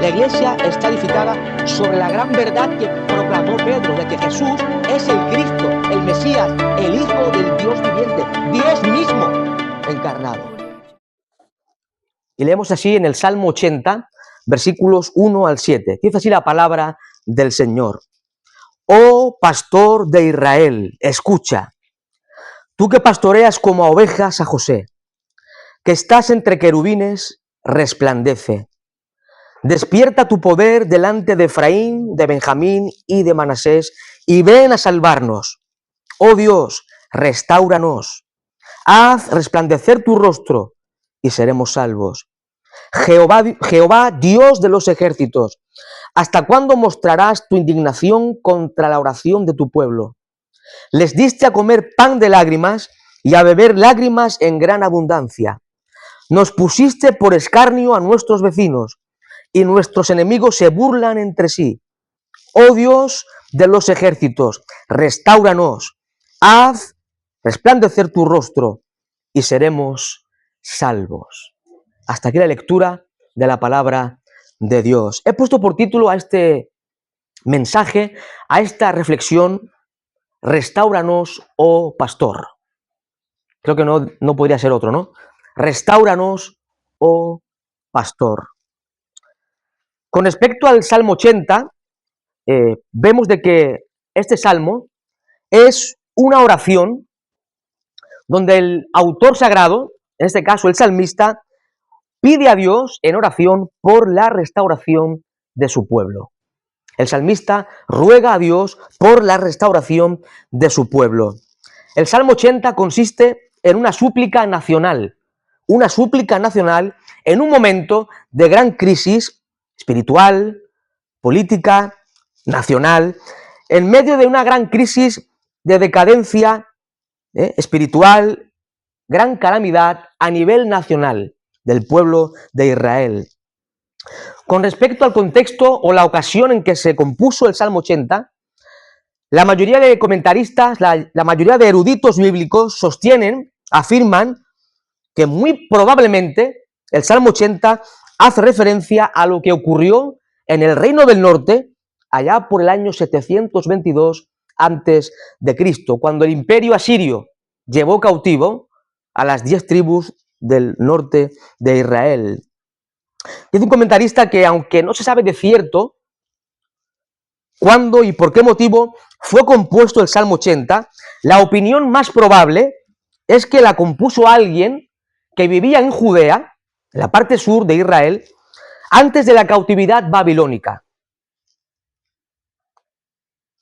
La iglesia está edificada sobre la gran verdad que proclamó Pedro, de que Jesús es el Cristo, el Mesías, el Hijo del Dios viviente, Dios mismo encarnado. Y leemos así en el Salmo 80, versículos 1 al 7. Dice así la palabra del Señor. Oh pastor de Israel, escucha, tú que pastoreas como a ovejas a José, que estás entre querubines, resplandece. Despierta tu poder delante de Efraín, de Benjamín y de Manasés, y ven a salvarnos. Oh Dios, restáuranos. Haz resplandecer tu rostro, y seremos salvos. Jehová, Dios de los ejércitos, ¿hasta cuándo mostrarás tu indignación contra la oración de tu pueblo? Les diste a comer pan de lágrimas y a beber lágrimas en gran abundancia. Nos pusiste por escarnio a nuestros vecinos, y nuestros enemigos se burlan entre sí. Oh Dios de los ejércitos, restáuranos, haz resplandecer tu rostro, y seremos salvos. Hasta aquí la lectura de la palabra de Dios. He puesto por título a este mensaje, a esta reflexión, restáuranos, oh pastor. Creo que no podría ser otro, ¿no? Restáuranos, oh pastor. Con respecto al Salmo 80, vemos de que este salmo es una oración donde el autor sagrado, en este caso el salmista, pide a Dios en oración por la restauración de su pueblo. El salmista ruega a Dios por la restauración de su pueblo. El Salmo 80 consiste en una súplica nacional en un momento de gran crisis espiritual, política, nacional, en medio de una gran crisis de decadencia espiritual, gran calamidad a nivel nacional del pueblo de Israel. Con respecto al contexto o la ocasión en que se compuso el Salmo 80, la mayoría de comentaristas, la mayoría de eruditos bíblicos afirman que muy probablemente el Salmo 80 hace referencia a lo que ocurrió en el Reino del Norte allá por el año 722 a.C., cuando el imperio asirio llevó cautivo a las 10 tribus del norte de Israel. Dice un comentarista que aunque no se sabe de cierto cuándo y por qué motivo fue compuesto el Salmo 80, la opinión más probable es que la compuso alguien que vivía en Judea, en la parte sur de Israel, antes de la cautividad babilónica.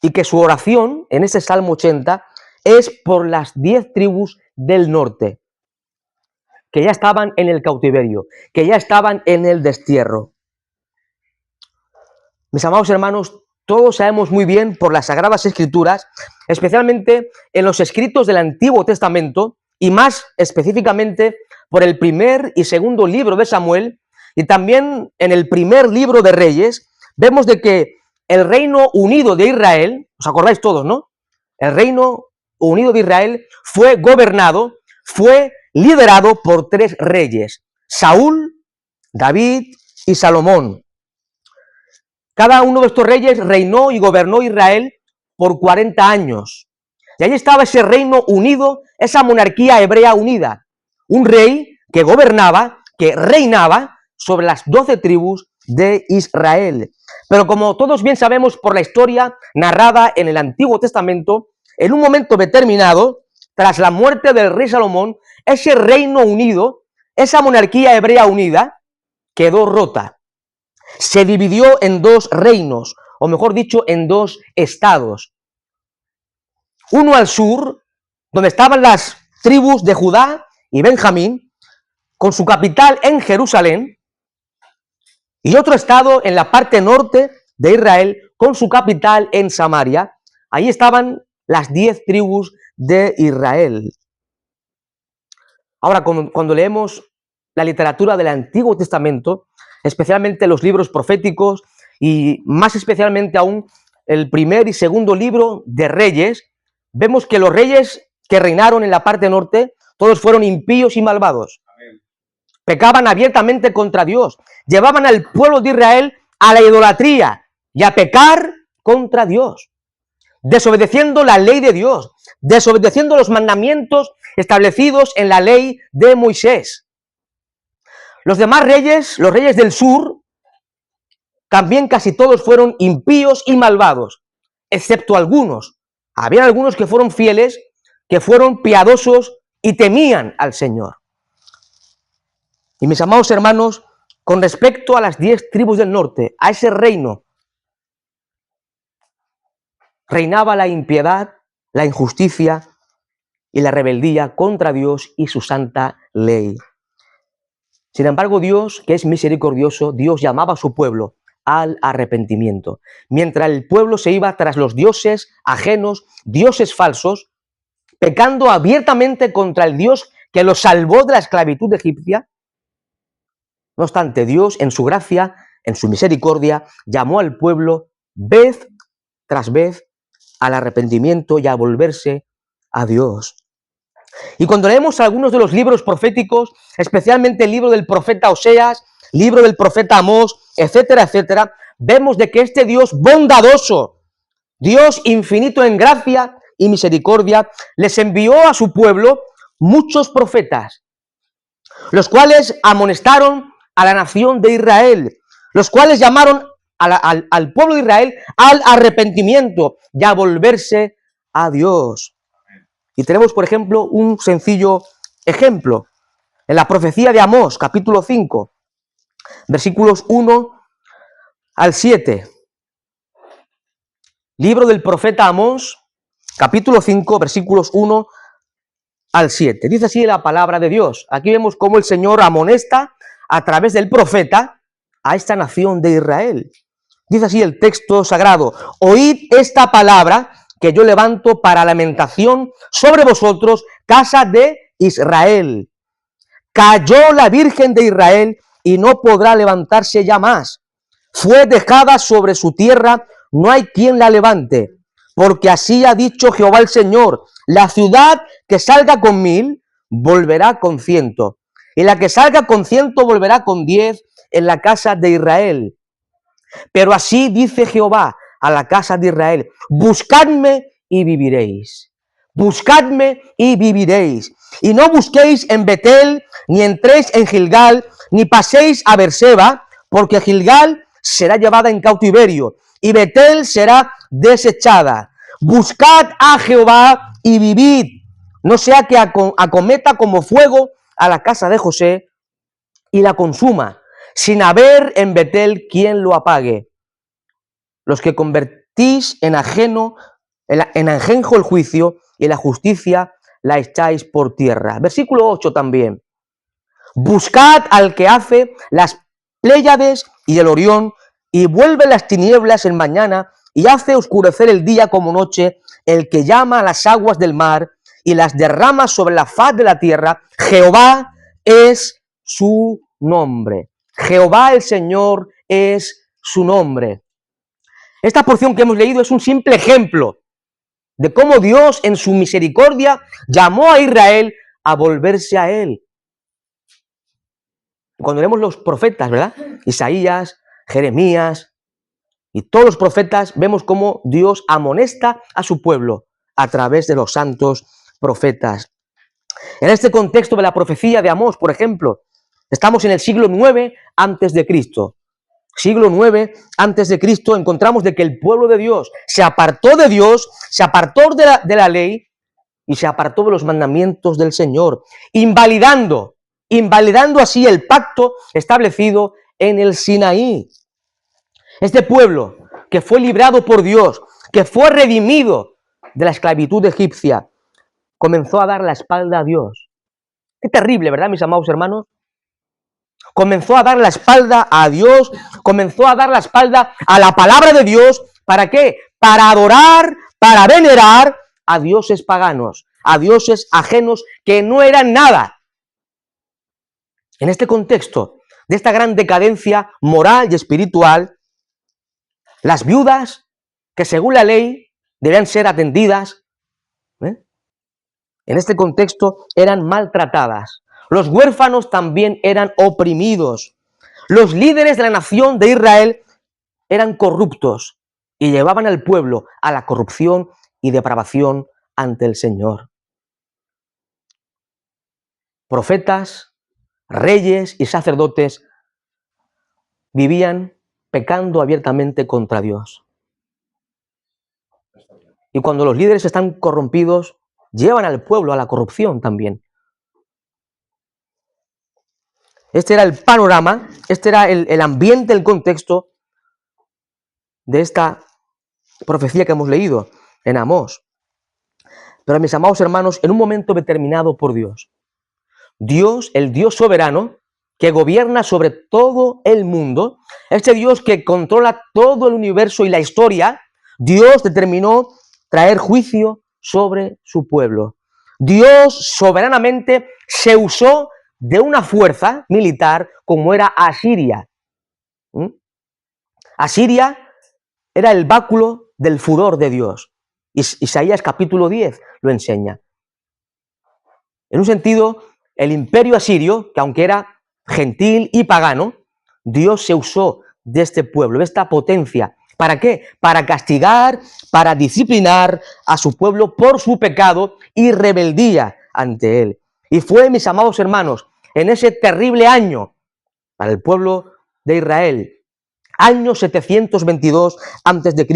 Y que su oración en ese Salmo 80 es por las 10 tribus del norte, que ya estaban en el cautiverio, que ya estaban en el destierro. Mis amados hermanos, todos sabemos muy bien por las Sagradas Escrituras, especialmente en los escritos del Antiguo Testamento, y más específicamente por el primer y segundo libro de Samuel, y también en el primer libro de Reyes, vemos de que el Reino Unido de Israel, os acordáis todos, ¿no? El Reino Unido de Israel fue liderado por 3 reyes, Saúl, David y Salomón. Cada uno de estos reyes reinó y gobernó Israel por 40 años. Y ahí estaba ese reino unido, esa monarquía hebrea unida. Un rey que gobernaba, que reinaba sobre las 12 tribus de Israel. Pero como todos bien sabemos por la historia narrada en el Antiguo Testamento, en un momento determinado, tras la muerte del rey Salomón, ese reino unido, esa monarquía hebrea unida, quedó rota. Se dividió en 2 reinos, o mejor dicho, en 2 estados. Uno al sur, donde estaban las tribus de Judá y Benjamín, con su capital en Jerusalén, y otro estado en la parte norte de Israel, con su capital en Samaria. Ahí estaban las 10 tribus de Israel. Ahora, cuando leemos la literatura del Antiguo Testamento, especialmente los libros proféticos y más especialmente aún el primer y segundo libro de Reyes, vemos que los reyes que reinaron en la parte norte, todos fueron impíos y malvados. Amén. Pecaban abiertamente contra Dios, llevaban al pueblo de Israel a la idolatría y a pecar contra Dios, desobedeciendo la ley de Dios, desobedeciendo los mandamientos establecidos en la ley de Moisés. Los demás reyes, los reyes del sur, también casi todos fueron impíos y malvados, excepto algunos. Había algunos que fueron fieles, que fueron piadosos y temían al Señor. Y mis amados hermanos, con respecto a las 10 tribus del norte, a ese reino, reinaba la impiedad, la injusticia y la rebeldía contra Dios y su santa ley. Sin embargo, Dios, que es misericordioso, Dios llamaba a su pueblo al arrepentimiento. Mientras el pueblo se iba tras los dioses ajenos, dioses falsos, pecando abiertamente contra el Dios que los salvó de la esclavitud egipcia, no obstante, Dios, en su gracia, en su misericordia, llamó al pueblo vez tras vez al arrepentimiento y a volverse a Dios. Y cuando leemos algunos de los libros proféticos, especialmente el libro del profeta Oseas, libro del profeta Amós, etcétera, etcétera, vemos de que este Dios bondadoso, Dios infinito en gracia y misericordia, les envió a su pueblo muchos profetas, los cuales amonestaron a la nación de Israel, los cuales llamaron al pueblo de Israel al arrepentimiento y a volverse a Dios. Y tenemos, por ejemplo, un sencillo ejemplo en la profecía de Amós, capítulo 5, versículos 1 al 7. Libro del profeta Amós, capítulo 5, versículos 1 al 7. Dice así la palabra de Dios. Aquí vemos cómo el Señor amonesta a través del profeta a esta nación de Israel. Dice así el texto sagrado: oíd esta palabra que yo levanto para lamentación sobre vosotros, casa de Israel. Cayó la Virgen de Israel y no podrá levantarse ya más. Fue dejada sobre su tierra, no hay quien la levante. Porque así ha dicho Jehová el Señor: la ciudad que salga con 1000 volverá con 100, y la que salga con 100 volverá con 10 en la casa de Israel. Pero así dice Jehová a la casa de Israel: buscadme y viviréis. Buscadme y viviréis. Y no busquéis en Betel, ni entréis en Gilgal, ni paséis a Berseba, porque Gilgal será llevada en cautiverio, y Betel será desechada. Buscad a Jehová y vivid, no sea que acometa como fuego a la casa de José y la consuma, sin haber en Betel quien lo apague. Los que convertís en ajenjo el juicio, y la justicia la echáis por tierra. Versículo 8 también. Buscad al que hace las Pléyades y el Orión, y vuelve las tinieblas en mañana, y hace oscurecer el día como noche, el que llama a las aguas del mar, y las derrama sobre la faz de la tierra. Jehová es su nombre. Jehová el Señor es su nombre. Esta porción que hemos leído es un simple ejemplo de cómo Dios en su misericordia llamó a Israel a volverse a Él. Cuando leemos los profetas, ¿verdad? Isaías, Jeremías y todos los profetas, vemos cómo Dios amonesta a su pueblo a través de los santos profetas. En este contexto de la profecía de Amós, por ejemplo, estamos en el siglo 9 antes de Cristo. Siglo 9 antes de Cristo, encontramos de que el pueblo de Dios se apartó de Dios, se apartó de la ley y se apartó de los mandamientos del Señor, invalidando así el pacto establecido en el Sinaí. Este pueblo que fue librado por Dios, que fue redimido de la esclavitud egipcia, comenzó a dar la espalda a Dios. Qué terrible, ¿verdad, mis amados hermanos? Comenzó a dar la espalda a Dios, comenzó a dar la espalda a la palabra de Dios. ¿Para qué? Para adorar, para venerar a dioses paganos, a dioses ajenos que no eran nada. En este contexto de esta gran decadencia moral y espiritual, las viudas, que según la ley debían ser atendidas, en este contexto eran maltratadas. Los huérfanos también eran oprimidos. Los líderes de la nación de Israel eran corruptos y llevaban al pueblo a la corrupción y depravación ante el Señor. Profetas, reyes y sacerdotes vivían pecando abiertamente contra Dios. Y cuando los líderes están corrompidos, llevan al pueblo a la corrupción también. Este era el panorama, este era el ambiente, el contexto de esta profecía que hemos leído en Amós. Pero mis amados hermanos, en un momento determinado por Dios, Dios, el Dios soberano, que gobierna sobre todo el mundo, este Dios que controla todo el universo y la historia, Dios determinó traer juicio sobre su pueblo. Dios soberanamente se usó de una fuerza militar como era Asiria. Asiria era el báculo del furor de Dios. Isaías capítulo 10 lo enseña. En un sentido, el imperio asirio, que aunque era gentil y pagano, Dios se usó de este pueblo, de esta potencia. ¿Para qué? Para castigar, para disciplinar a su pueblo por su pecado y rebeldía ante él. Y fue, mis amados hermanos, en ese terrible año para el pueblo de Israel, año 722 a.C.,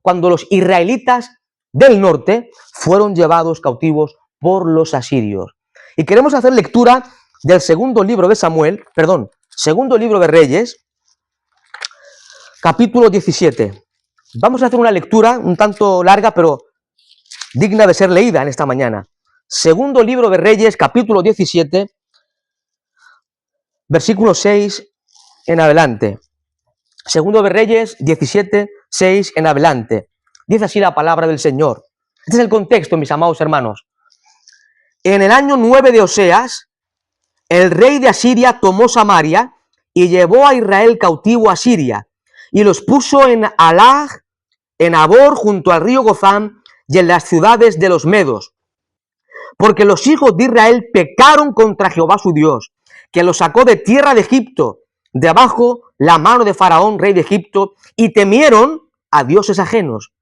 cuando los israelitas del norte fueron llevados cautivos por los asirios. Y queremos hacer lectura del segundo libro de segundo libro de Reyes, capítulo 17. Vamos a hacer una lectura un tanto larga, pero digna de ser leída en esta mañana. Segundo libro de Reyes, capítulo 17, versículo 6 en adelante. Segundo de Reyes 17, 6 en adelante. Dice así la palabra del Señor. Este es el contexto, mis amados hermanos. En el año 9 de Oseas, el rey de Asiria tomó Samaria y llevó a Israel cautivo a Siria, y los puso en Alag, en Abor, junto al río Gozán, y en las ciudades de los medos. Porque los hijos de Israel pecaron contra Jehová su Dios, que los sacó de tierra de Egipto, de abajo la mano de Faraón, rey de Egipto, y temieron a dioses ajenos,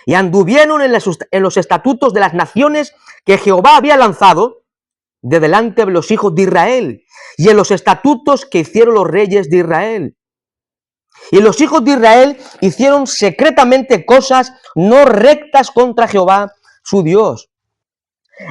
y anduvieron en los estatutos de las naciones que Jehová había lanzado de delante de los hijos de Israel, y en los estatutos que hicieron los reyes de Israel. Y los hijos de Israel hicieron secretamente cosas no rectas contra Jehová su Dios,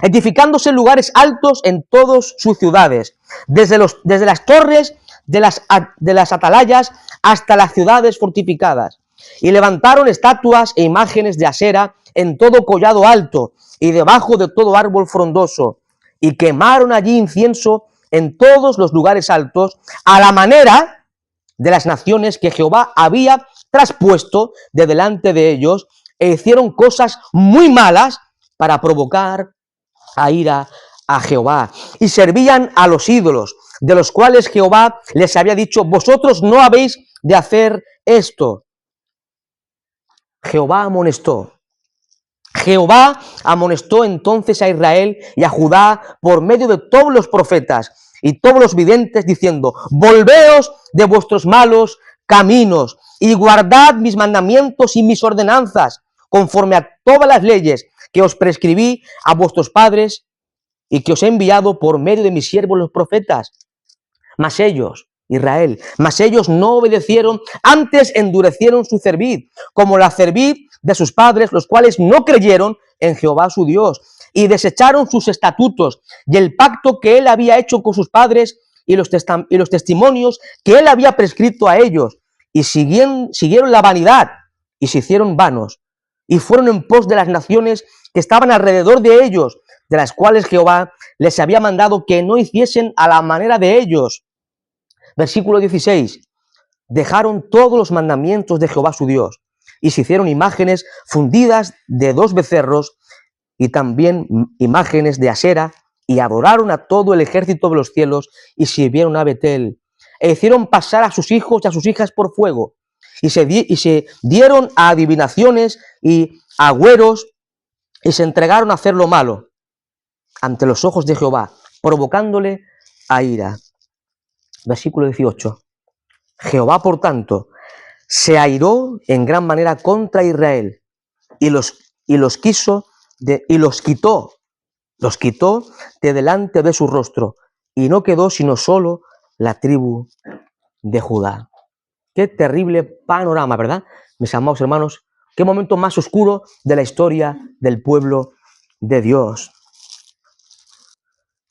edificándose lugares altos en todas sus ciudades, desde las torres de las atalayas hasta las ciudades fortificadas. Y levantaron estatuas e imágenes de Asera en todo collado alto y debajo de todo árbol frondoso, y quemaron allí incienso en todos los lugares altos, a la manera de las naciones que Jehová había traspuesto de delante de ellos, e hicieron cosas muy malas para provocar a ira a Jehová, y servían a los ídolos, de los cuales Jehová les había dicho: vosotros no habéis de hacer esto. Jehová amonestó entonces a Israel y a Judá por medio de todos los profetas y todos los videntes, diciendo: volveos de vuestros malos caminos y guardad mis mandamientos y mis ordenanzas, conforme a todas las leyes que os prescribí a vuestros padres y que os he enviado por medio de mis siervos los profetas. Mas ellos, Israel, no obedecieron, antes endurecieron su cerviz, como la cerviz de sus padres, los cuales no creyeron en Jehová su Dios, y desecharon sus estatutos y el pacto que él había hecho con sus padres y los testimonios que él había prescrito a ellos, y siguieron la vanidad y se hicieron vanos, y fueron en pos de las naciones que estaban alrededor de ellos, de las cuales Jehová les había mandado que no hiciesen a la manera de ellos. Versículo 16. Dejaron todos los mandamientos de Jehová su Dios, y se hicieron imágenes fundidas de 2 becerros, y también imágenes de Asera, y adoraron a todo el ejército de los cielos, y sirvieron a Betel, e hicieron pasar a sus hijos y a sus hijas por fuego, y se dieron a adivinaciones y agüeros, y se entregaron a hacer lo malo ante los ojos de Jehová, provocándole a ira. Versículo 18. Jehová, por tanto, se airó en gran manera contra Israel y los quitó de delante de su rostro, y no quedó sino solo la tribu de Judá. Qué terrible panorama, ¿verdad? Mis amados hermanos, qué momento más oscuro de la historia del pueblo de Dios.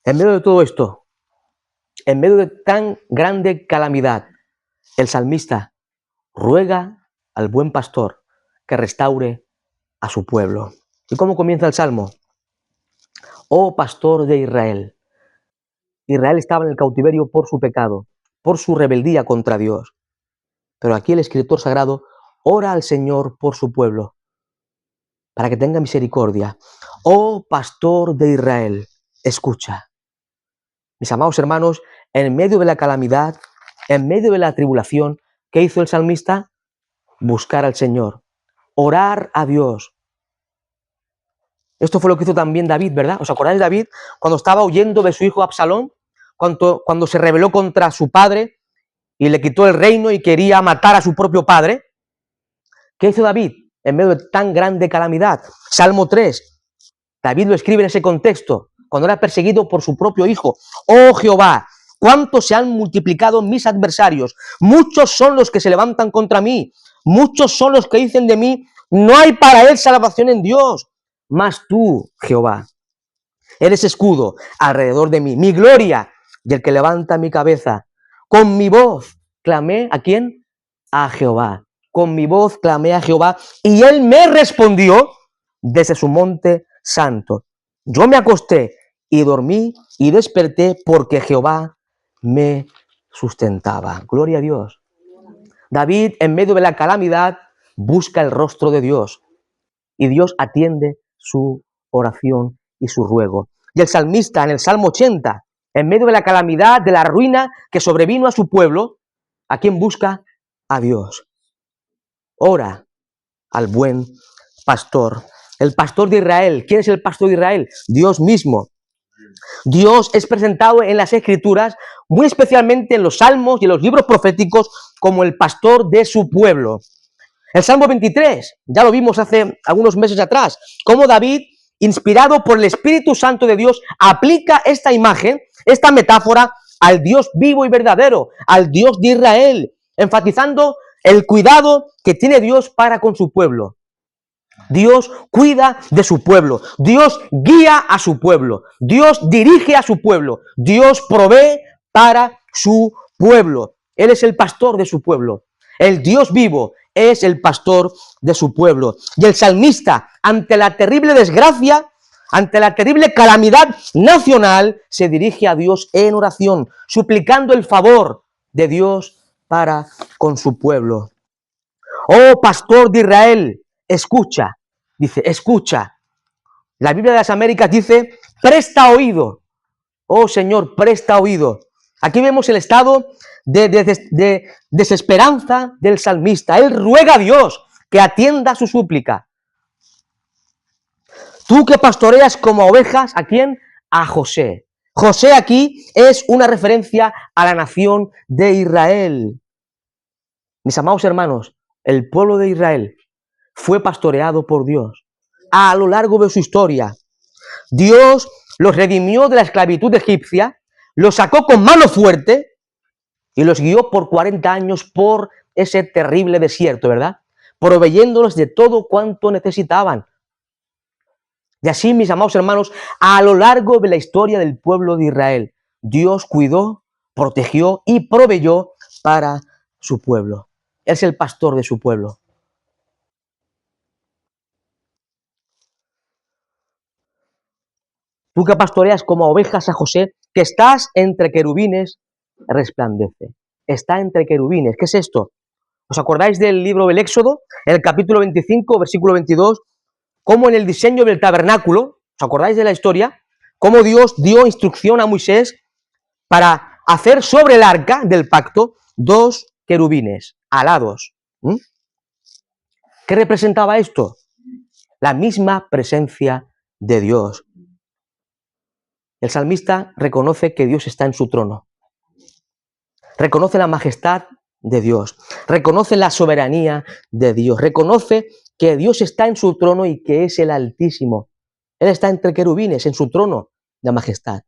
En medio de todo esto, en medio de tan grande calamidad, el salmista ruega al buen pastor que restaure a su pueblo. ¿Y cómo comienza el salmo? Oh pastor de Israel. Israel estaba en el cautiverio por su pecado, por su rebeldía contra Dios. Pero aquí el escritor sagrado ora al Señor por su pueblo, para que tenga misericordia. Oh pastor de Israel, escucha. Mis amados hermanos, en medio de la calamidad, en medio de la tribulación, ¿qué hizo el salmista? Buscar al Señor, orar a Dios. Esto fue lo que hizo también David, ¿verdad? ¿Os acordáis de David cuando estaba huyendo de su hijo Absalón? Cuando se rebeló contra su padre y le quitó el reino y quería matar a su propio padre. ¿Qué hizo David en medio de tan grande calamidad? Salmo 3. David lo escribe en ese contexto, cuando era perseguido por su propio hijo. Oh Jehová, cuánto se han multiplicado mis adversarios. Muchos son los que se levantan contra mí. Muchos son los que dicen de mí, no hay para él salvación en Dios. Mas tú, Jehová, eres escudo alrededor de mí, mi gloria y el que levanta mi cabeza. Con mi voz clamé, ¿a quién? A Jehová. Con mi voz clamé a Jehová y él me respondió desde su monte santo. Yo me acosté y dormí y desperté porque Jehová me sustentaba. Gloria a Dios. David, en medio de la calamidad, busca el rostro de Dios y Dios atiende su oración y su ruego. Y el salmista, en el Salmo 80, en medio de la calamidad, de la ruina que sobrevino a su pueblo, ¿a quién busca? A Dios. Ora al buen pastor. El pastor de Israel. ¿Quién es el pastor de Israel? Dios mismo. Dios es presentado en las Escrituras, muy especialmente en los Salmos y en los libros proféticos, como el pastor de su pueblo. El Salmo 23, ya lo vimos hace algunos meses atrás, cómo David, inspirado por el Espíritu Santo de Dios, aplica esta imagen, esta metáfora, al Dios vivo y verdadero, al Dios de Israel, enfatizando el cuidado que tiene Dios para con su pueblo. Dios cuida de su pueblo, Dios guía a su pueblo, Dios dirige a su pueblo, Dios provee para su pueblo. Él es el pastor de su pueblo. El Dios vivo es el pastor de su pueblo. Y el salmista, ante la terrible desgracia, ante la terrible calamidad nacional, se dirige a Dios en oración, suplicando el favor de Dios para con su pueblo. Oh pastor de Israel, escucha. Dice, escucha. La Biblia de las Américas dice, presta oído. Oh Señor, presta oído. Aquí vemos el estado de desesperanza del salmista. Él ruega a Dios que atienda su súplica. Tú que pastoreas como ovejas, ¿a quién? A José. José aquí es una referencia a la nación de Israel. Mis amados hermanos, el pueblo de Israel fue pastoreado por Dios a lo largo de su historia. Dios los redimió de la esclavitud egipcia, los sacó con mano fuerte y los guió por 40 años por ese terrible desierto, ¿verdad? Proveyéndolos de todo cuanto necesitaban. Y así, mis amados hermanos, a lo largo de la historia del pueblo de Israel, Dios cuidó, protegió y proveyó para su pueblo. Él es el pastor de su pueblo. Tú que pastoreas como ovejas a José, que estás entre querubines, resplandece. Está entre querubines. ¿Qué es esto? ¿Os acordáis del libro del Éxodo? En el capítulo 25, versículo 22, cómo en el diseño del tabernáculo, ¿os acordáis de la historia? Cómo Dios dio instrucción a Moisés para hacer sobre el arca del pacto 2 querubines alados. ¿Qué representaba esto? La misma presencia de Dios. El salmista reconoce que Dios está en su trono. Reconoce la majestad de Dios. Reconoce la soberanía de Dios. Reconoce que Dios está en su trono y que es el Altísimo. Él está entre querubines, en su trono de majestad.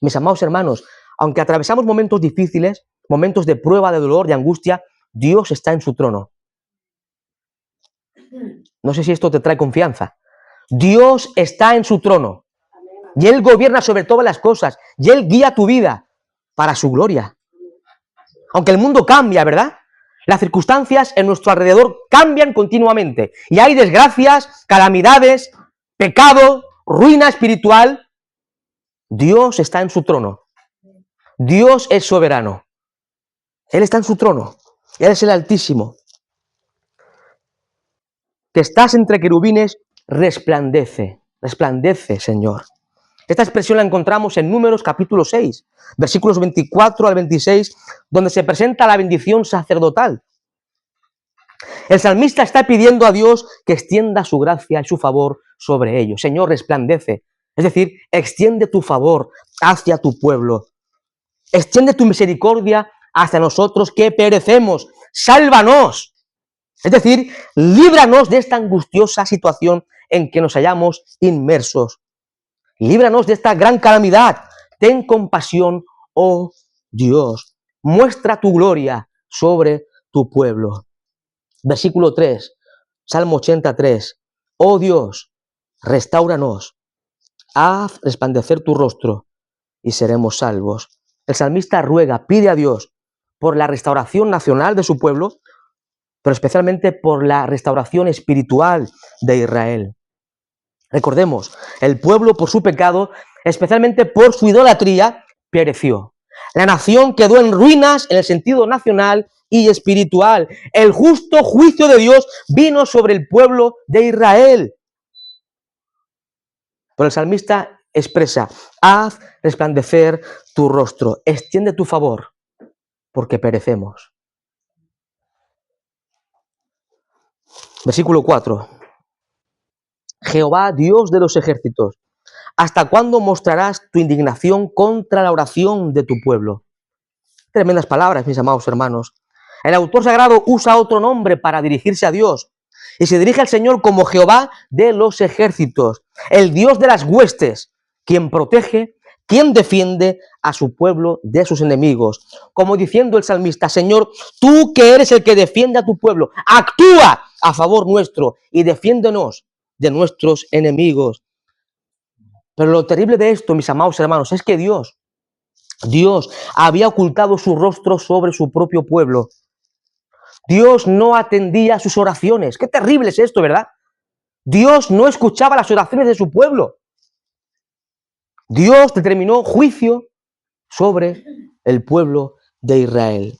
Mis amados hermanos, aunque atravesamos momentos difíciles, momentos de prueba, de dolor, de angustia, Dios está en su trono. No sé si esto te trae confianza. Dios está en su trono. Y Él gobierna sobre todas las cosas. Y Él guía tu vida para su gloria. Aunque el mundo cambia, ¿verdad? Las circunstancias en nuestro alrededor cambian continuamente. Y hay desgracias, calamidades, pecado, ruina espiritual. Dios está en su trono. Dios es soberano. Él está en su trono. Él es el Altísimo. Que estás entre querubines, resplandece. Resplandece, Señor. Esta expresión la encontramos en Números capítulo 6, versículos 24 al 26, donde se presenta la bendición sacerdotal. El salmista está pidiendo a Dios que extienda su gracia y su favor sobre ellos. Señor, resplandece. Es decir, extiende tu favor hacia tu pueblo. Extiende tu misericordia hacia nosotros que perecemos. Sálvanos. Es decir, líbranos de esta angustiosa situación en que nos hallamos inmersos. Líbranos de esta gran calamidad. Ten compasión, oh Dios. Muestra tu gloria sobre tu pueblo. Versículo 3, Salmo 83. Oh Dios, restáuranos. Haz resplandecer tu rostro y seremos salvos. El salmista ruega, pide a Dios por la restauración nacional de su pueblo, pero especialmente por la restauración espiritual de Israel. Recordemos, el pueblo por su pecado, especialmente por su idolatría, pereció. La nación quedó en ruinas en el sentido nacional y espiritual. El justo juicio de Dios vino sobre el pueblo de Israel. Pero el salmista expresa, haz resplandecer tu rostro, extiende tu favor, porque perecemos. Versículo 4. Jehová, Dios de los ejércitos, ¿hasta cuándo mostrarás tu indignación contra la oración de tu pueblo? Tremendas palabras, mis amados hermanos. El autor sagrado usa otro nombre para dirigirse a Dios y se dirige al Señor como Jehová de los ejércitos, el Dios de las huestes, quien protege, quien defiende a su pueblo de sus enemigos. Como diciendo el salmista, Señor, tú que eres el que defiende a tu pueblo, actúa a favor nuestro y defiéndonos de nuestros enemigos. Pero lo terrible de esto, mis amados hermanos, es que Dios había ocultado su rostro sobre su propio pueblo. Dios no atendía sus oraciones. Qué terrible es esto, ¿verdad? Dios no escuchaba las oraciones de su pueblo. Dios determinó juicio sobre el pueblo de Israel.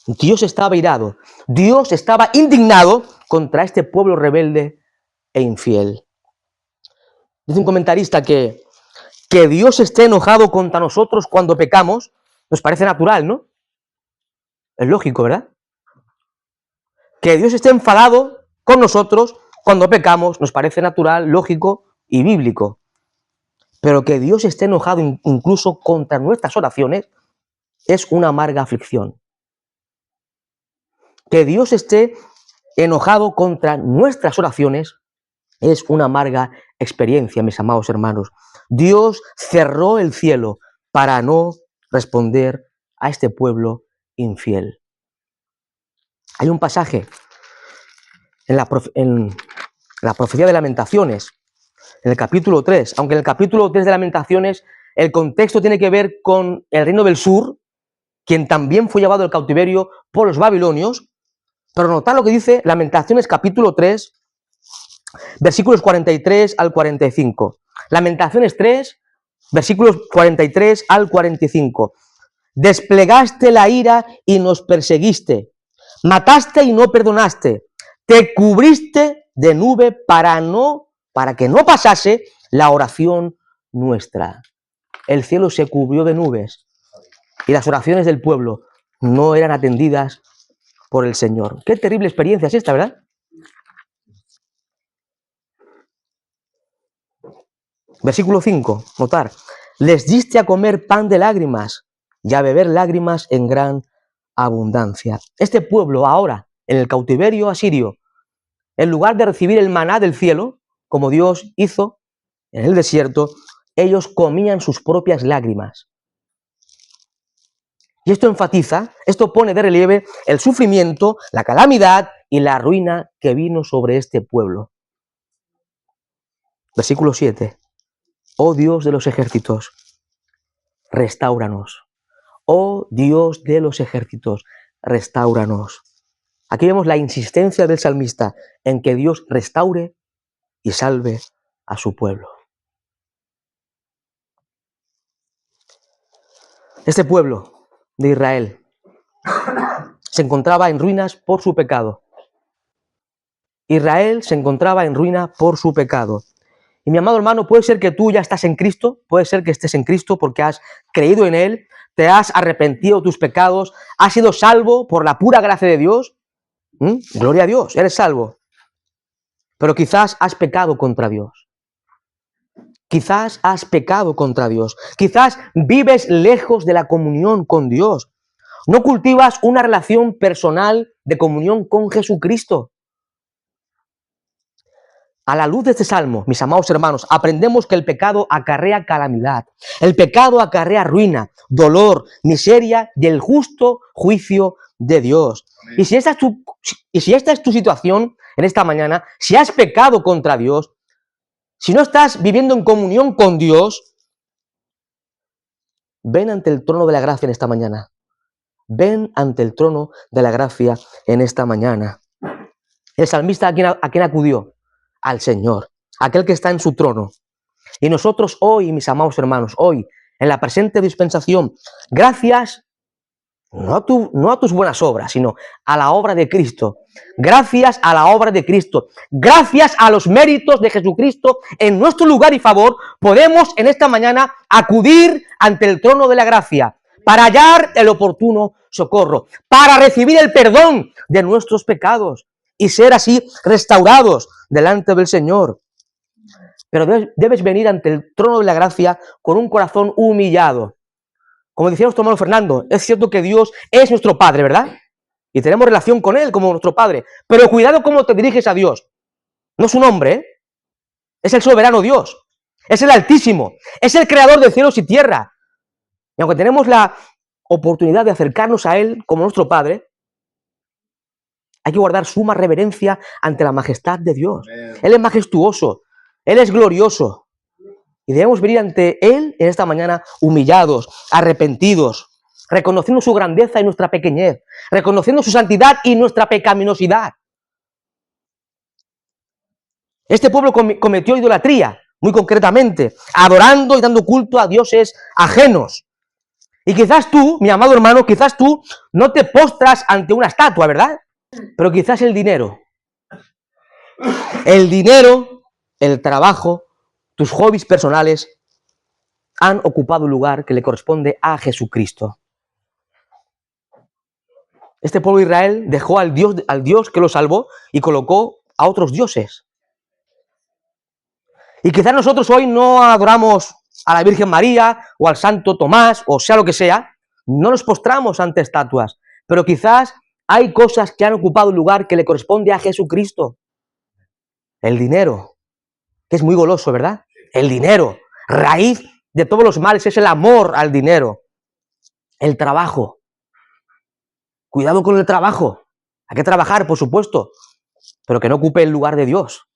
Dios estaba irado. Dios estaba indignado contra este pueblo rebelde e infiel. Dice un comentarista que Dios esté enojado contra nosotros cuando pecamos, nos parece natural, ¿no? Es lógico, ¿verdad? Que Dios esté enfadado con nosotros cuando pecamos, nos parece natural, lógico y bíblico. Pero que Dios esté enojado incluso contra nuestras oraciones es una amarga aflicción. Que Dios esté enojado contra nuestras oraciones es una amarga experiencia, mis amados hermanos. Dios cerró el cielo para no responder a este pueblo infiel. Hay un pasaje en la profecía de Lamentaciones, en el capítulo 3, aunque en el capítulo 3 de Lamentaciones el contexto tiene que ver con el reino del sur, quien también fue llevado al cautiverio por los babilonios, pero notad lo que dice Lamentaciones capítulo 3, versículos 43 al 45. Lamentaciones 3, versículos 43 al 45. Desplegaste la ira y nos perseguiste, mataste y no perdonaste, te cubriste de nube para que no pasase la oración nuestra. El cielo se cubrió de nubes y las oraciones del pueblo no eran atendidas por el Señor. Qué terrible experiencia es esta, ¿verdad? Versículo 5, notar, les diste a comer pan de lágrimas y a beber lágrimas en gran abundancia. Este pueblo ahora, en el cautiverio asirio, en lugar de recibir el maná del cielo, como Dios hizo en el desierto, ellos comían sus propias lágrimas. Y esto enfatiza, esto pone de relieve el sufrimiento, la calamidad y la ruina que vino sobre este pueblo. Versículo 7. Oh Dios de los ejércitos, restáuranos. Oh Dios de los ejércitos, restáuranos. Aquí vemos la insistencia del salmista en que Dios restaure y salve a su pueblo. Este pueblo de Israel se encontraba en ruinas por su pecado. Israel se encontraba en ruina por su pecado. Y mi amado hermano, puede ser que tú ya estás en Cristo, puede ser que estés en Cristo porque has creído en Él, te has arrepentido de tus pecados, has sido salvo por la pura gracia de Dios. Gloria a Dios, eres salvo. Pero quizás has pecado contra Dios. Quizás has pecado contra Dios. Quizás vives lejos de la comunión con Dios. No cultivas una relación personal de comunión con Jesucristo. A la luz de este salmo, mis amados hermanos, aprendemos que el pecado acarrea calamidad. El pecado acarrea ruina, dolor, miseria y el justo juicio de Dios. Y si esta es tu situación en esta mañana, si has pecado contra Dios, si no estás viviendo en comunión con Dios, ven ante el trono de la gracia en esta mañana. Ven ante el trono de la gracia en esta mañana. El salmista, ¿a quién acudió? Al Señor, aquel que está en su trono. Y nosotros hoy, mis amados hermanos, hoy, en la presente dispensación, gracias no a tus buenas obras, sino a la obra de Cristo. Gracias a la obra de Cristo. Gracias a los méritos de Jesucristo en nuestro lugar y favor, podemos en esta mañana acudir ante el trono de la gracia para hallar el oportuno socorro, para recibir el perdón de nuestros pecados y ser así restaurados delante del Señor. Pero debes venir ante el trono de la gracia con un corazón humillado. Como decía nuestro hermano Fernando, es cierto que Dios es nuestro Padre, ¿verdad? Y tenemos relación con Él como nuestro Padre. Pero cuidado cómo te diriges a Dios. No es un hombre, ¿eh? Es el soberano Dios. Es el Altísimo. Es el creador de cielos y tierra. Y aunque tenemos la oportunidad de acercarnos a Él como nuestro Padre, hay que guardar suma reverencia ante la majestad de Dios. Él es majestuoso. Él es glorioso. Y debemos venir ante Él en esta mañana humillados, arrepentidos, reconociendo su grandeza y nuestra pequeñez, reconociendo su santidad y nuestra pecaminosidad. Este pueblo cometió idolatría, muy concretamente, adorando y dando culto a dioses ajenos. Y quizás tú, mi amado hermano, quizás tú no te postras ante una estatua, ¿verdad? Pero quizás el dinero, el trabajo, tus hobbies personales han ocupado un lugar que le corresponde a Jesucristo. Este pueblo de Israel dejó al Dios que lo salvó y colocó a otros dioses. Y quizás nosotros hoy no adoramos a la Virgen María o al Santo Tomás o sea lo que sea, no nos postramos ante estatuas, pero quizás hay cosas que han ocupado un lugar que le corresponde a Jesucristo. El dinero, que es muy goloso, ¿verdad? El dinero, raíz de todos los males, es el amor al dinero. El trabajo. Cuidado con el trabajo. Hay que trabajar, por supuesto, pero que no ocupe el lugar de Dios,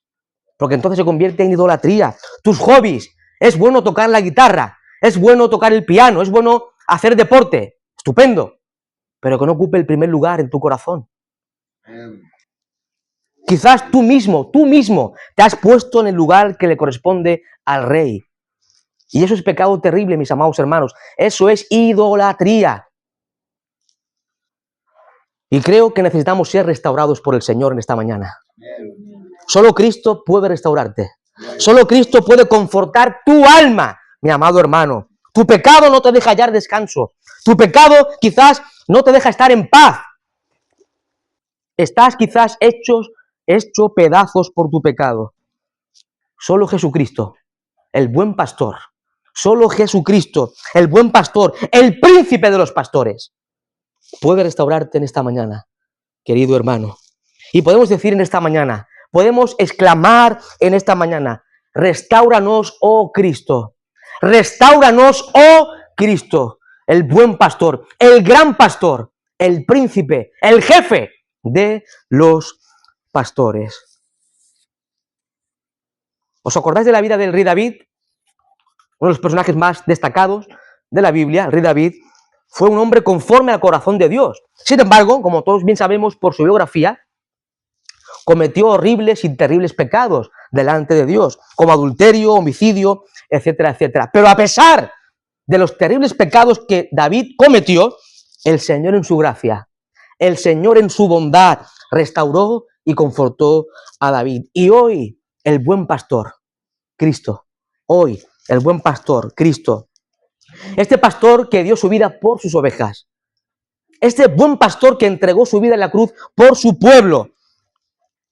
porque entonces se convierte en idolatría. Tus hobbies. Es bueno tocar la guitarra, es bueno tocar el piano, es bueno hacer deporte. Estupendo. Pero que no ocupe el primer lugar en tu corazón. Quizás tú mismo te has puesto en el lugar que le corresponde al Rey. Y eso es pecado terrible, mis amados hermanos. Eso es idolatría. Y creo que necesitamos ser restaurados por el Señor en esta mañana. Solo Cristo puede restaurarte. Solo Cristo puede confortar tu alma, mi amado hermano. Tu pecado no te deja hallar descanso. Tu pecado quizás no te deja estar en paz. Estás quizás hecho pedazos por tu pecado. Solo Jesucristo, el buen pastor. Solo Jesucristo, el buen pastor, el príncipe de los pastores, puede restaurarte en esta mañana, querido hermano. Y podemos decir en esta mañana, podemos exclamar en esta mañana, restáuranos, oh Cristo. Restáuranos, oh Cristo, el buen pastor, el gran pastor, el príncipe, el jefe de los pastores. ¿Os acordáis de la vida del rey David? Uno de los personajes más destacados de la Biblia, el rey David, fue un hombre conforme al corazón de Dios. Sin embargo, como todos bien sabemos por su biografía, cometió horribles y terribles pecados delante de Dios, como adulterio, homicidio, etcétera, etcétera. Pero a pesar de los terribles pecados que David cometió, el Señor en su gracia, el Señor en su bondad, restauró y confortó a David. Y hoy, el buen pastor, Cristo, hoy, el buen pastor, Cristo, este pastor que dio su vida por sus ovejas, este buen pastor que entregó su vida en la cruz por su pueblo,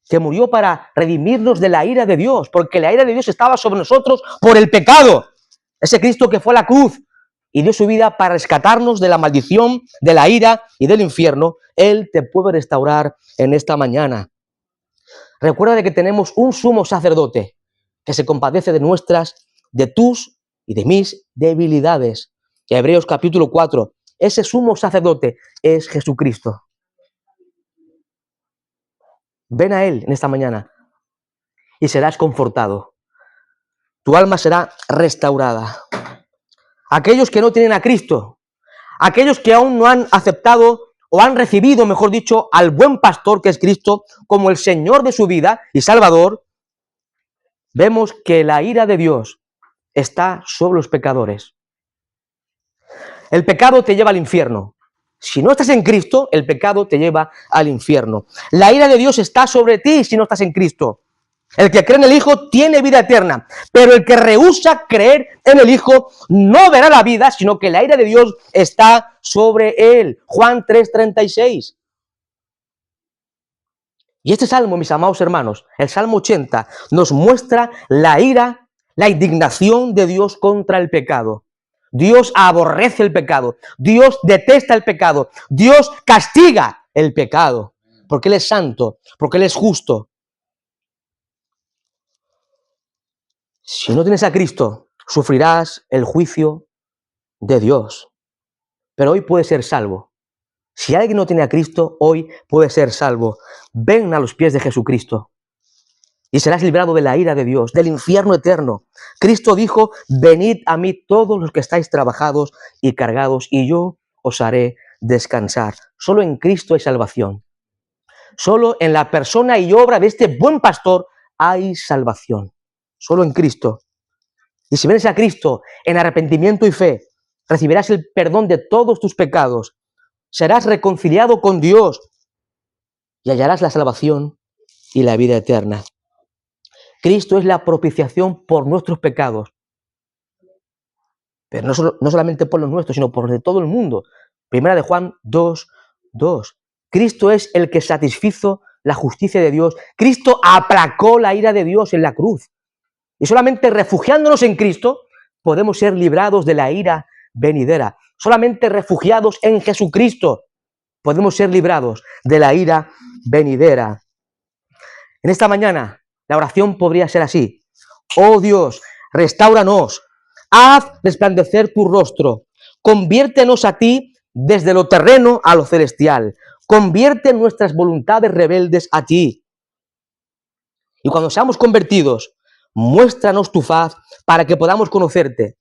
que murió para redimirnos de la ira de Dios, porque la ira de Dios estaba sobre nosotros por el pecado. Ese Cristo que fue a la cruz y dio su vida para rescatarnos de la maldición, de la ira y del infierno, Él te puede restaurar en esta mañana. Recuerda de que tenemos un sumo sacerdote que se compadece de nuestras, de tus y de mis debilidades. Hebreos capítulo 4, ese sumo sacerdote es Jesucristo. Ven a Él en esta mañana y serás confortado. Tu alma será restaurada. Aquellos que no tienen a Cristo, aquellos que aún no han aceptado o han recibido, mejor dicho, al buen pastor que es Cristo como el Señor de su vida y Salvador, vemos que la ira de Dios está sobre los pecadores. El pecado te lleva al infierno. Si no estás en Cristo, el pecado te lleva al infierno. La ira de Dios está sobre ti si no estás en Cristo. El que cree en el Hijo tiene vida eterna, pero el que rehúsa creer en el Hijo no verá la vida, sino que la ira de Dios está sobre él. Juan 3:36. Y este salmo, mis amados hermanos, el Salmo 80, nos muestra la ira, la indignación de Dios contra el pecado. Dios aborrece el pecado, Dios detesta el pecado, Dios castiga el pecado, porque Él es santo, porque Él es justo. Si no tienes a Cristo, sufrirás el juicio de Dios, pero hoy puedes ser salvo. Si alguien no tiene a Cristo, hoy puede ser salvo. Ven a los pies de Jesucristo y serás librado de la ira de Dios, del infierno eterno. Cristo dijo, venid a mí todos los que estáis trabajados y cargados, y yo os haré descansar. Solo en Cristo hay salvación. Solo en la persona y obra de este buen pastor hay salvación. Solo en Cristo. Y si vienes a Cristo en arrepentimiento y fe, recibirás el perdón de todos tus pecados. Serás reconciliado con Dios y hallarás la salvación y la vida eterna. Cristo es la propiciación por nuestros pecados, pero no solamente por los nuestros, sino por los de todo el mundo. Primera de Juan 2:2. Cristo es el que satisfizo la justicia de Dios. Cristo aplacó la ira de Dios en la cruz. Y solamente refugiándonos en Cristo podemos ser librados de la ira venidera. Solamente refugiados en Jesucristo podemos ser librados de la ira venidera. En esta mañana la oración podría ser así. Oh Dios, restáuranos, haz resplandecer tu rostro, conviértenos a ti desde lo terreno a lo celestial, convierte nuestras voluntades rebeldes a ti. Y cuando seamos convertidos, muéstranos tu faz para que podamos conocerte.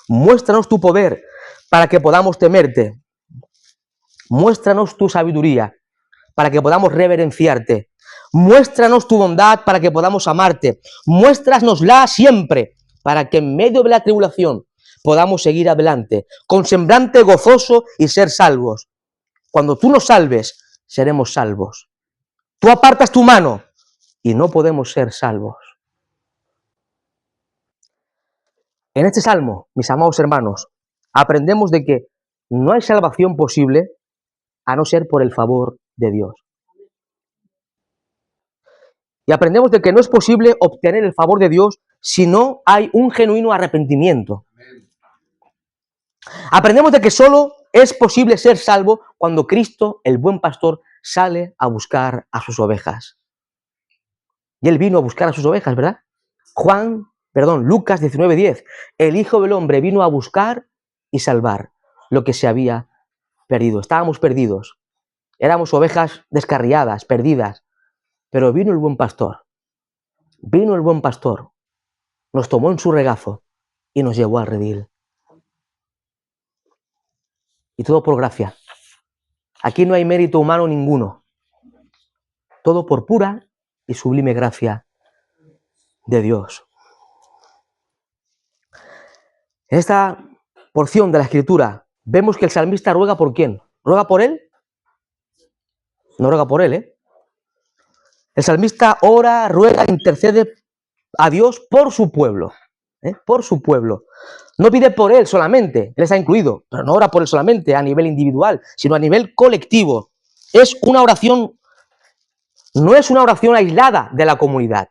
Muéstranos tu poder para que podamos temerte. Muéstranos tu sabiduría para que podamos reverenciarte. Muéstranos tu bondad para que podamos amarte. Muéstranosla siempre para que en medio de la tribulación podamos seguir adelante con semblante gozoso y ser salvos. Cuando tú nos salves, seremos salvos. Tú apartas tu mano y no podemos ser salvos. En este salmo, mis amados hermanos, aprendemos de que no hay salvación posible a no ser por el favor de Dios. Y aprendemos de que no es posible obtener el favor de Dios si no hay un genuino arrepentimiento. Aprendemos de que solo Es posible ser salvo cuando Cristo, el buen pastor, sale a buscar a sus ovejas. Y él vino a buscar a sus ovejas, ¿verdad? Lucas 19:10. El Hijo del Hombre vino a buscar y salvar lo que se había perdido. Estábamos perdidos. Éramos ovejas descarriadas, perdidas. Pero vino el buen pastor. Vino el buen pastor. Nos tomó en su regazo y nos llevó al redil. Y todo por gracia. Aquí no hay mérito humano ninguno. Todo por pura y sublime gracia de Dios. En esta porción de la Escritura vemos que el salmista ruega por ¿quién? ¿Ruega por él? No ruega por él, ¿eh? El salmista ora, ruega, intercede a Dios por su pueblo. Por su pueblo. No pide por él solamente, él está incluido, pero no ora por él solamente a nivel individual, sino a nivel colectivo. Es una oración, no es una oración aislada de la comunidad.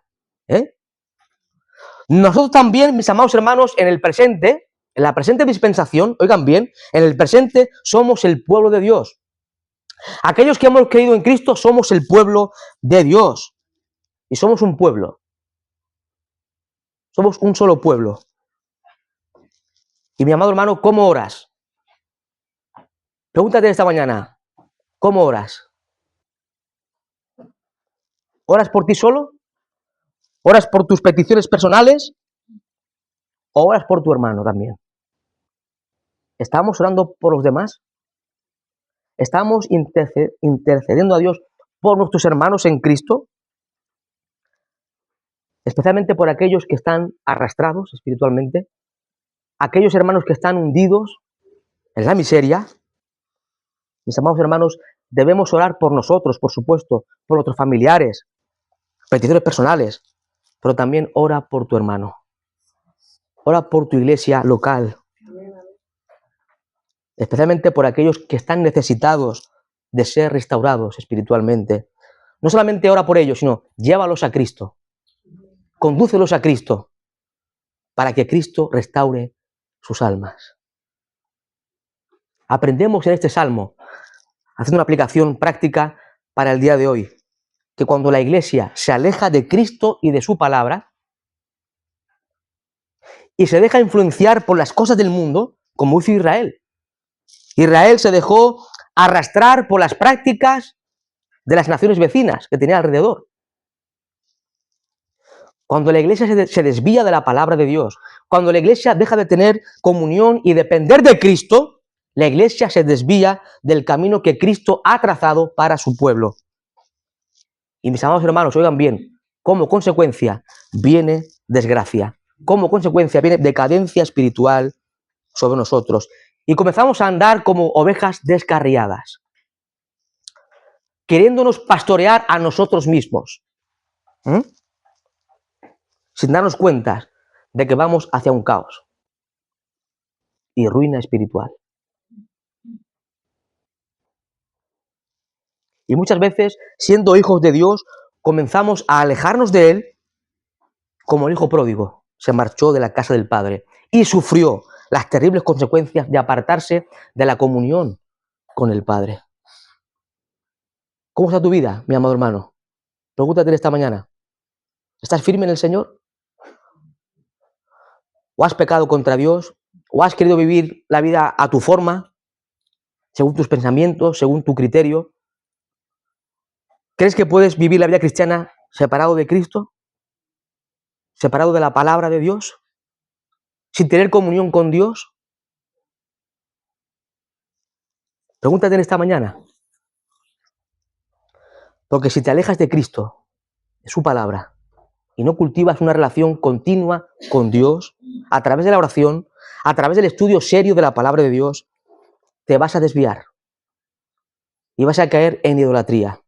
Nosotros también, mis amados hermanos, en el presente, en la presente dispensación, oigan bien, en el presente somos el pueblo de Dios. Aquellos que hemos creído en Cristo somos el pueblo de Dios. Y somos un pueblo. Somos un solo pueblo. Y mi amado hermano, ¿cómo oras? Pregúntate esta mañana, ¿cómo oras? ¿Oras por ti solo? ¿Oras por tus peticiones personales? ¿O oras por tu hermano también? ¿Estamos orando por los demás? ¿Estamos intercediendo a Dios por nuestros hermanos en Cristo? Especialmente por aquellos que están arrastrados espiritualmente, aquellos hermanos que están hundidos en la miseria. Mis amados hermanos, debemos orar por nosotros, por supuesto, por nuestros familiares, peticiones personales, pero también ora por tu hermano. Ora por tu iglesia local, especialmente por aquellos que están necesitados de ser restaurados espiritualmente. No solamente ora por ellos, sino llévalos a Cristo, condúcelos a Cristo, para que Cristo restaure sus almas. Aprendemos en este salmo, haciendo una aplicación práctica para el día de hoy, que cuando la iglesia se aleja de Cristo y de su palabra, y se deja influenciar por las cosas del mundo, como hizo Israel. Israel se dejó arrastrar por las prácticas de las naciones vecinas que tenía alrededor. Cuando la iglesia se desvía de la palabra de Dios, cuando la iglesia deja de tener comunión y depender de Cristo, la iglesia se desvía del camino que Cristo ha trazado para su pueblo. Y mis amados hermanos, oigan bien, como consecuencia viene desgracia, como consecuencia viene decadencia espiritual sobre nosotros. Y comenzamos a andar como ovejas descarriadas, queriéndonos pastorear a nosotros mismos, sin darnos cuenta de que vamos hacia un caos y ruina espiritual. Y muchas veces, siendo hijos de Dios, comenzamos a alejarnos de Él, como el hijo pródigo se marchó de la casa del Padre y sufrió las terribles consecuencias de apartarse de la comunión con el Padre. ¿Cómo está tu vida, mi amado hermano? Pregúntate esta mañana. ¿Estás firme en el Señor? ¿O has pecado contra Dios? ¿O has querido vivir la vida a tu forma, según tus pensamientos, según tu criterio? ¿Crees que puedes vivir la vida cristiana separado de Cristo? ¿Separado de la palabra de Dios? ¿Sin tener comunión con Dios? Pregúntate en esta mañana. Porque si te alejas de Cristo, de su palabra, y no cultivas una relación continua con Dios, a través de la oración, a través del estudio serio de la palabra de Dios, te vas a desviar y vas a caer en idolatría.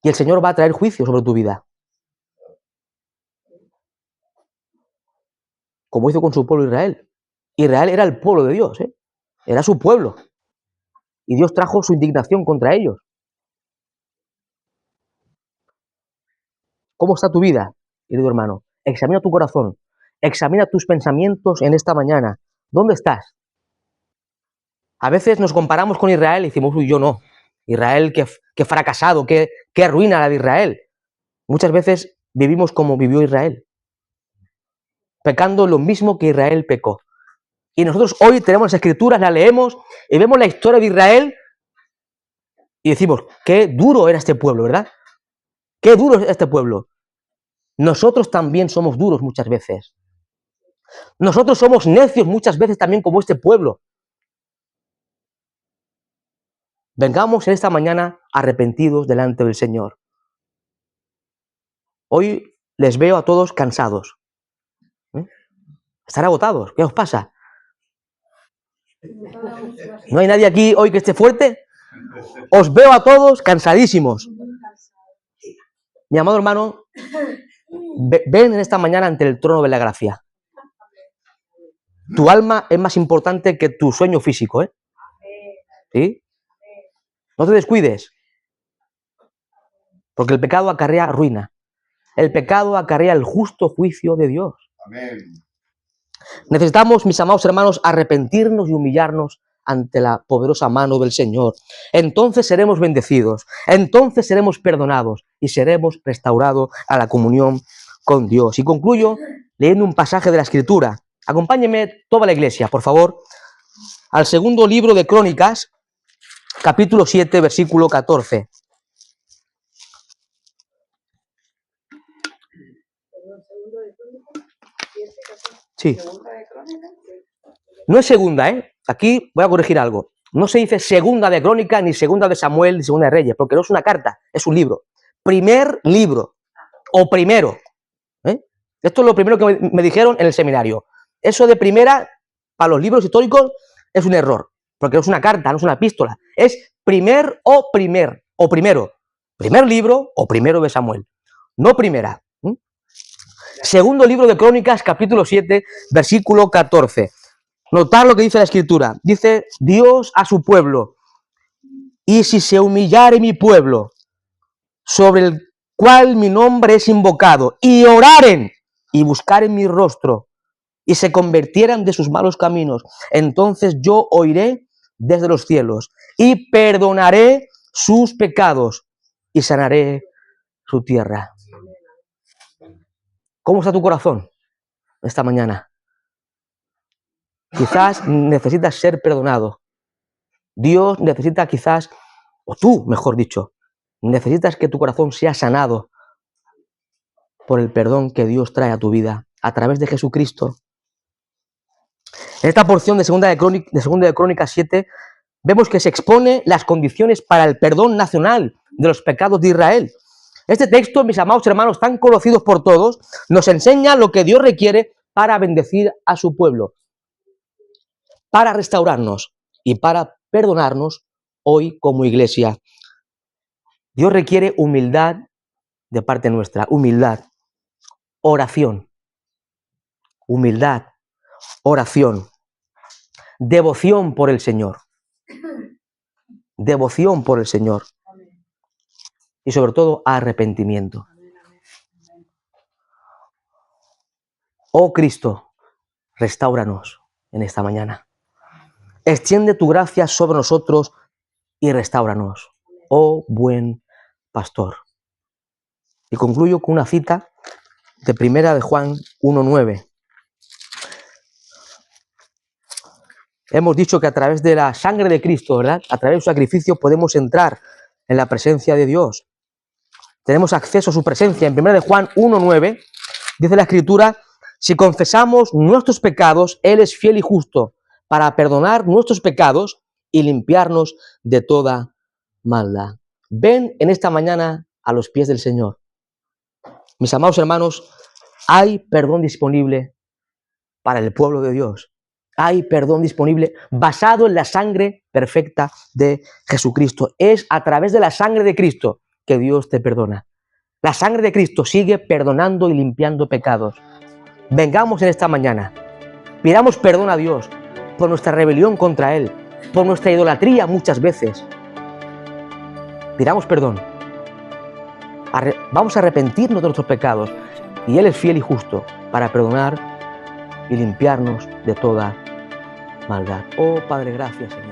Y el Señor va a traer juicio sobre tu vida. Como hizo con su pueblo Israel. Israel era el pueblo de Dios, era su pueblo. Y Dios trajo su indignación contra ellos. ¿Cómo está tu vida, querido hermano? Examina tu corazón. Examina tus pensamientos en esta mañana. ¿Dónde estás? A veces nos comparamos con Israel y decimos, uy, yo no. Israel, qué fracasado, qué ruina la de Israel. Muchas veces vivimos como vivió Israel, pecando lo mismo que Israel pecó. Y nosotros hoy tenemos las escrituras, las leemos y vemos la historia de Israel y decimos, qué duro era este pueblo, ¿verdad? Qué duro es este pueblo. Nosotros también somos duros muchas veces. Nosotros somos necios muchas veces también como este pueblo. Vengamos en esta mañana arrepentidos delante del Señor. Hoy les veo a todos cansados. Están agotados. ¿Qué os pasa? ¿No hay nadie aquí hoy que esté fuerte? Os veo a todos cansadísimos. Mi amado hermano, ven en esta mañana ante el trono de la gracia. Tu alma es más importante que tu sueño físico, ¿eh? ¿Sí? No te descuides. Porque el pecado acarrea ruina. El pecado acarrea el justo juicio de Dios. Amén. Necesitamos, mis amados hermanos, arrepentirnos y humillarnos ante la poderosa mano del Señor. Entonces seremos bendecidos, entonces seremos perdonados y seremos restaurados a la comunión con Dios. Y concluyo leyendo un pasaje de la Escritura. Acompáñenme toda la iglesia, por favor, al segundo libro de Crónicas, capítulo 7, versículo 14. Sí. No es segunda, ¿eh? Aquí voy a corregir algo. No se dice segunda de Crónicas, ni segunda de Samuel, ni segunda de Reyes, porque no es una carta, es un libro. Primer libro, o primero. Esto es lo primero que me dijeron en el seminario. Eso de primera, para los libros históricos, es un error, porque no es una carta, no es una epístola. Es primero. Primer libro o primero de Samuel, no primera. Segundo libro de Crónicas, capítulo 7, versículo 14. Notad lo que dice la Escritura. Dice Dios a su pueblo: y si se humillare mi pueblo, sobre el cual mi nombre es invocado, y oraren y buscaren mi rostro, y se convirtieran de sus malos caminos, entonces yo oiré desde los cielos, y perdonaré sus pecados, y sanaré su tierra. ¿Cómo está tu corazón esta mañana? Quizás necesitas ser perdonado. Dios necesita quizás, o tú, mejor dicho, necesitas que tu corazón sea sanado por el perdón que Dios trae a tu vida a través de Jesucristo. En esta porción de Segunda de Crónicas 7 vemos que se expone las condiciones para el perdón nacional de los pecados de Israel. Este texto, mis amados hermanos, tan conocidos por todos, nos enseña lo que Dios requiere para bendecir a su pueblo, para restaurarnos y para perdonarnos hoy como iglesia. Dios requiere humildad de parte nuestra, humildad, oración, humildad, oración, devoción por el Señor, devoción por el Señor y sobre todo arrepentimiento. Oh Cristo, restáuranos en esta mañana. Extiende tu gracia sobre nosotros y restáuranos, oh buen pastor. Y concluyo con una cita de Primera de Juan 1:9. Hemos dicho que a través de la sangre de Cristo, ¿verdad? A través de su sacrificio podemos entrar en la presencia de Dios. Tenemos acceso a su presencia. En Primera de Juan 1:9 dice la Escritura: si confesamos nuestros pecados, Él es fiel y justo para perdonar nuestros pecados y limpiarnos de toda maldad. Ven en esta mañana a los pies del Señor. Mis amados hermanos, hay perdón disponible para el pueblo de Dios. Hay perdón disponible basado en la sangre perfecta de Jesucristo. Es a través de la sangre de Cristo que Dios te perdona. La sangre de Cristo sigue perdonando y limpiando pecados. Vengamos en esta mañana, pidamos perdón a Dios por nuestra rebelión contra Él, por nuestra idolatría muchas veces. Pidamos perdón. Vamos a arrepentirnos de nuestros pecados y Él es fiel y justo para perdonar y limpiarnos de toda maldad. Oh Padre, gracias, Señor.